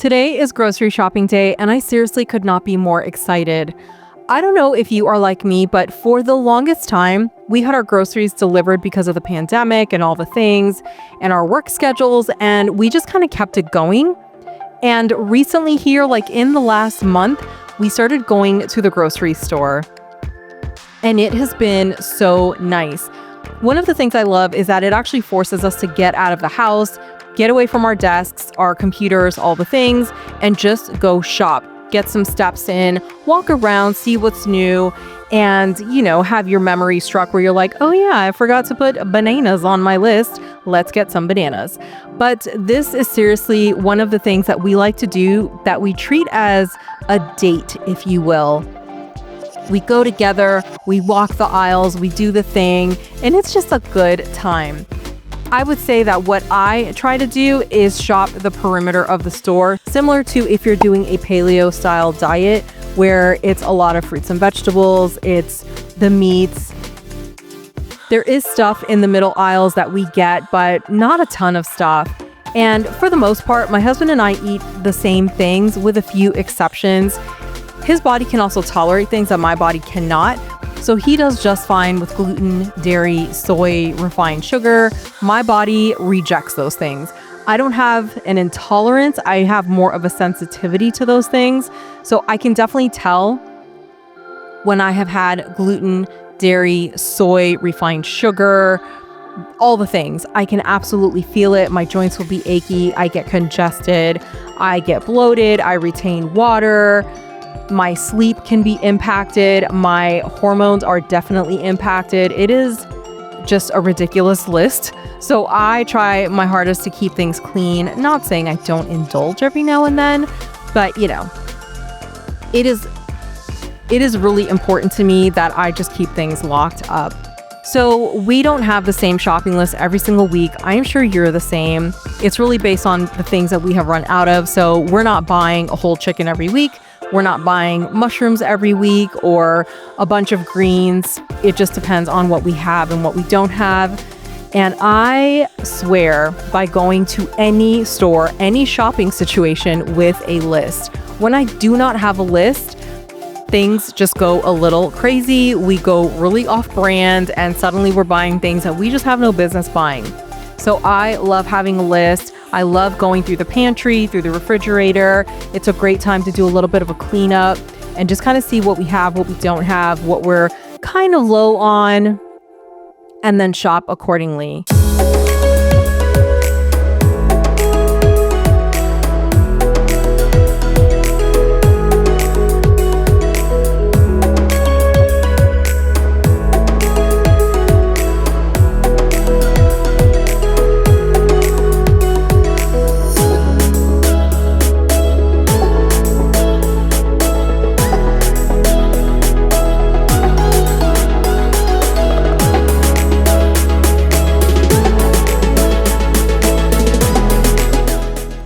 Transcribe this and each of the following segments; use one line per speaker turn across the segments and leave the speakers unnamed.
Today is grocery shopping day, and I seriously could not be more excited. I don't know if you are like me, but for the longest time, we had our groceries delivered because of the pandemic and all the things and our work schedules, and we just kind of kept it going. And recently here, like in the last month, we started going to the grocery store, and it has been so nice. One of the things I love is that it actually forces us to get out of the house, get away from our desks, our computers, all the things, and just go shop. Get some steps in, walk around, see what's new, and, have your memory struck where you're like, oh yeah, I forgot to put bananas on my list. Let's get some bananas. But this is seriously one of the things that we like to do that we treat as a date, if you will. We go together, we walk the aisles, we do the thing, and it's just a good time. I would say that what I try to do is shop the perimeter of the store, similar to if you're doing a paleo style diet where it's a lot of fruits and vegetables, it's the meats. There is stuff in the middle aisles that we get, but not a ton of stuff. And for the most part, my husband and I eat the same things with a few exceptions. His body can also tolerate things that my body cannot. So he does just fine with gluten, dairy, soy, refined sugar. My body rejects those things. I don't have an intolerance. I have more of a sensitivity to those things. So I can definitely tell when I have had gluten, dairy, soy, refined sugar, all the things. I can absolutely feel it. My joints will be achy. I get congested. I get bloated. I retain water. My sleep can be impacted. My hormones are definitely impacted. It is just a ridiculous list. So I try my hardest to keep things clean. Not saying I don't indulge every now and then, but it is really important to me that I just keep things locked up. So we don't have the same shopping list every single week. I am sure you're the same. It's really based on the things that we have run out of. So we're not buying a whole chicken every week. We're not buying mushrooms every week or a bunch of greens. It just depends on what we have and what we don't have. And I swear by going to any store, any shopping situation with a list. When I do not have a list, things just go a little crazy. We go really off brand and suddenly we're buying things that we just have no business buying. So I love having a list. I love going through the pantry, through the refrigerator. It's a great time to do a little bit of a cleanup and just kind of see what we have, what we don't have, what we're kind of low on, and then shop accordingly.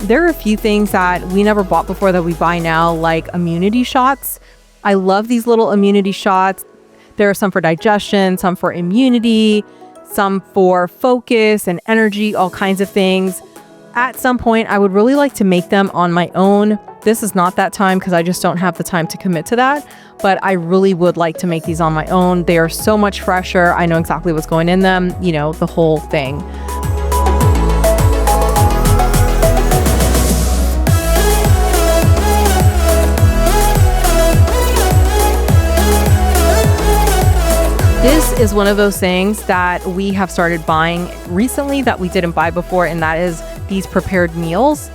There are a few things that we never bought before that we buy now, like immunity shots. I love these little immunity shots. There are some for digestion, some for immunity, some for focus and energy, all kinds of things. At some point, I would really like to make them on my own. This is not that time because I just don't have the time to commit to that, but I really would like to make these on my own. They are so much fresher. I know exactly what's going in them, the whole thing. This is one of those things that we have started buying recently that we didn't buy before, and that is these prepared meals.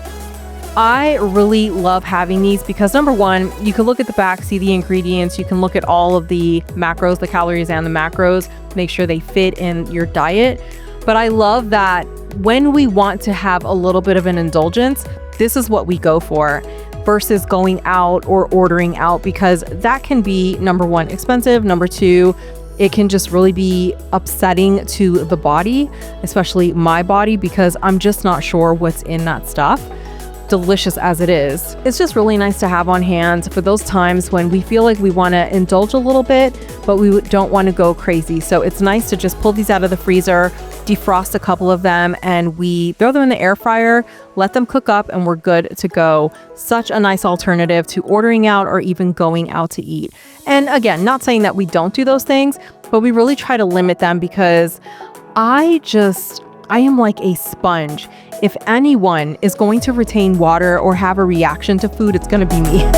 I really love having these because number one, you can look at the back, see the ingredients, you can look at all of the macros, the calories and the macros, make sure they fit in your diet. But I love that when we want to have a little bit of an indulgence, this is what we go for versus going out or ordering out, because that can be, number one, expensive. Number two, it can just really be upsetting to the body, especially my body, because I'm just not sure what's in that stuff. Delicious as it is. It's just really nice to have on hand for those times when we feel like we want to indulge a little bit, but we don't want to go crazy. So it's nice to just pull these out of the freezer, defrost a couple of them, and we throw them in the air fryer, let them cook up, and we're good to go. Such a nice alternative to ordering out or even going out to eat. And again, not saying that we don't do those things, but we really try to limit them because I am like a sponge. If anyone is going to retain water or have a reaction to food, it's going to be me.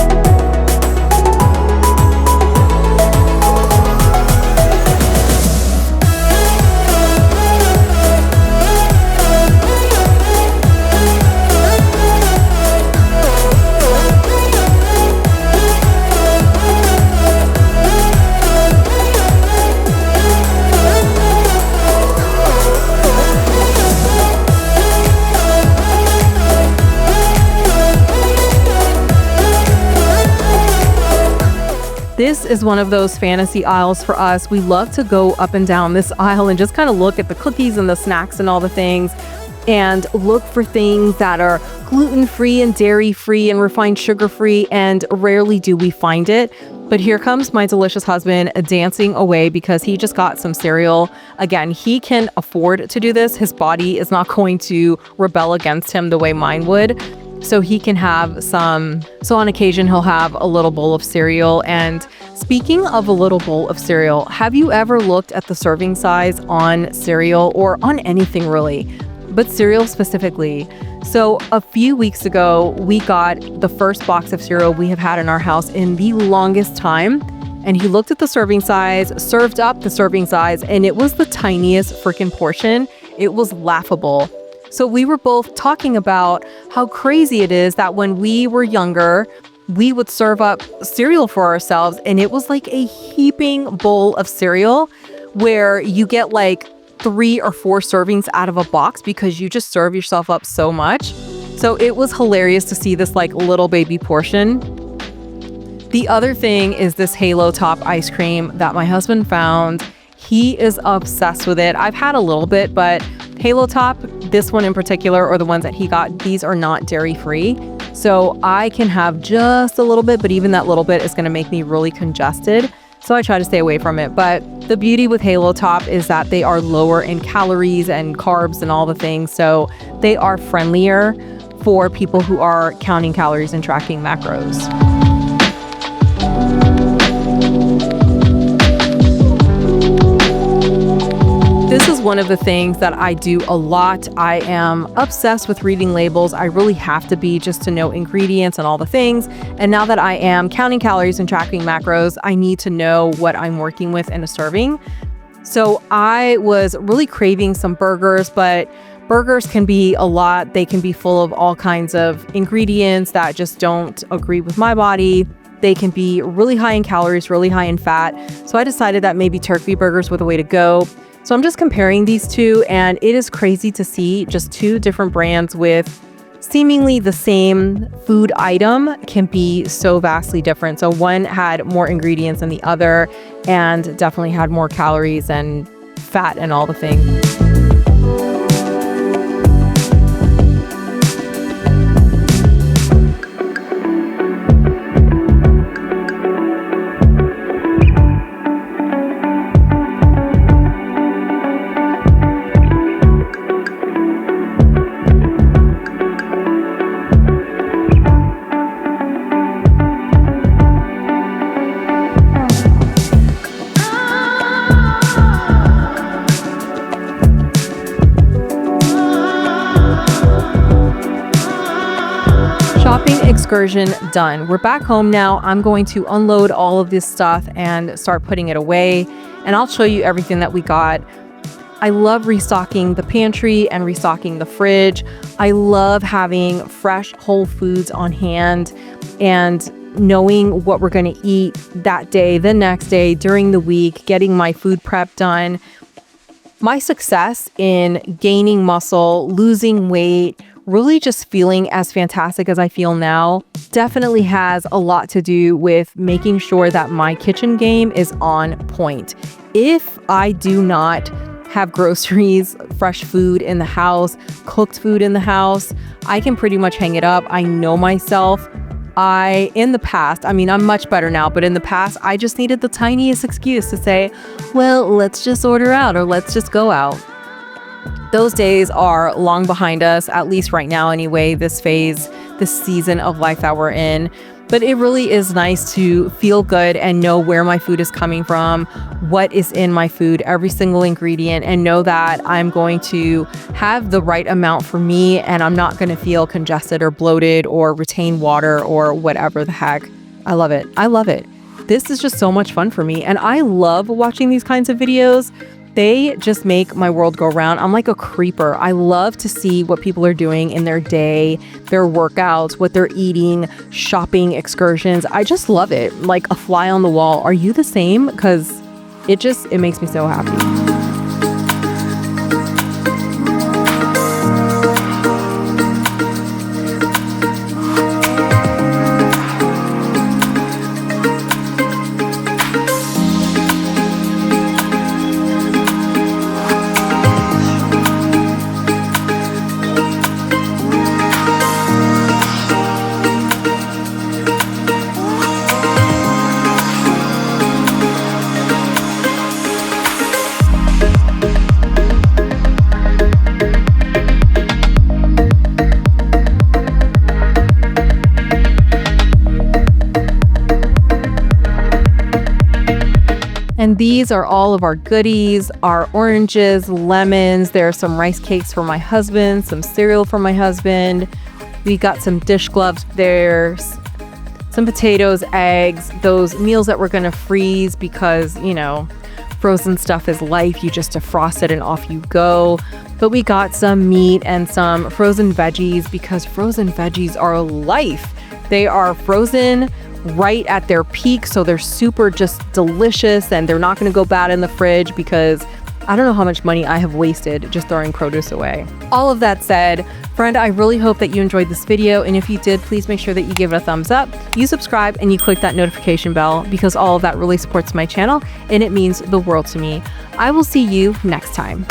This is one of those fantasy aisles for us. We love to go up and down this aisle and just kind of look at the cookies and the snacks and all the things, and look for things that are gluten-free and dairy-free and refined sugar-free, and rarely do we find it. But here comes my delicious husband dancing away because he just got some cereal. Again, he can afford to do this. His body is not going to rebel against him the way mine would. So he can have some, so on occasion he'll have a little bowl of cereal. And speaking of a little bowl of cereal, have you ever looked at the serving size on cereal, or on anything really, but cereal specifically? So a few weeks ago, we got the first box of cereal we have had in our house in the longest time. And he looked at the serving size, served up the serving size, and it was the tiniest freaking portion. It was laughable. So we were both talking about how crazy it is that when we were younger, we would serve up cereal for ourselves, and it was like a heaping bowl of cereal where you get like 3 or 4 servings out of a box because you just serve yourself up so much. So it was hilarious to see this like little baby portion. The other thing is this Halo Top ice cream that my husband found. He is obsessed with it. I've had a little bit, but Halo Top, this one in particular, or the ones that he got, these are not dairy-free. So I can have just a little bit, but even that little bit is going to make me really congested. So I try to stay away from it. But the beauty with Halo Top is that they are lower in calories and carbs and all the things. So they are friendlier for people who are counting calories and tracking macros. This is one of the things that I do a lot. I am obsessed with reading labels. I really have to be, just to know ingredients and all the things. And now that I am counting calories and tracking macros, I need to know what I'm working with in a serving. So I was really craving some burgers, but burgers can be a lot. They can be full of all kinds of ingredients that just don't agree with my body. They can be really high in calories, really high in fat. So I decided that maybe turkey burgers were the way to go. So I'm just comparing these two, and it is crazy to see just 2 different brands with seemingly the same food item can be so vastly different. So one had more ingredients than the other, and definitely had more calories and fat and all the things. Excursion done. We're back home now. I'm going to unload all of this stuff and start putting it away, and I'll show you everything that we got. I love restocking the pantry and restocking the fridge. I love having fresh whole foods on hand and knowing what we're going to eat that day, the next day, during the week, getting my food prep done. My success in gaining muscle, losing weight, really just feeling as fantastic as I feel now definitely has a lot to do with making sure that my kitchen game is on point. If I do not have groceries, fresh food in the house, cooked food in the house, I can pretty much hang it up. I know myself. In the past, I'm much better now, but in the past, I just needed the tiniest excuse to say, well, let's just order out or let's just go out. Those days are long behind us, at least right now anyway, this phase, this season of life that we're in. But it really is nice to feel good and know where my food is coming from, what is in my food, every single ingredient, and know that I'm going to have the right amount for me and I'm not going to feel congested or bloated or retain water or whatever the heck. I love it. I love it. This is just so much fun for me. And I love watching these kinds of videos. They just make my world go round. I'm like a creeper. I love to see what people are doing in their day, their workouts, what they're eating, shopping excursions. I just love it. Like a fly on the wall. Are you the same? Because it makes me so happy. And these are all of our goodies, our oranges, lemons. There are some rice cakes for my husband, some cereal for my husband. We got some dish gloves. There's some potatoes, eggs, those meals that we're gonna freeze because, you know, frozen stuff is life. You just defrost it and off you go. But we got some meat and some frozen veggies because frozen veggies are life. They are frozen right at their peak, so they're super just delicious and they're not going to go bad in the fridge because I don't know how much money I have wasted just throwing produce away. All of that said, friend, I really hope that you enjoyed this video, and if you did, please make sure that you give it a thumbs up, you subscribe, and you click that notification bell because all of that really supports my channel and it means the world to me. I will see you next time.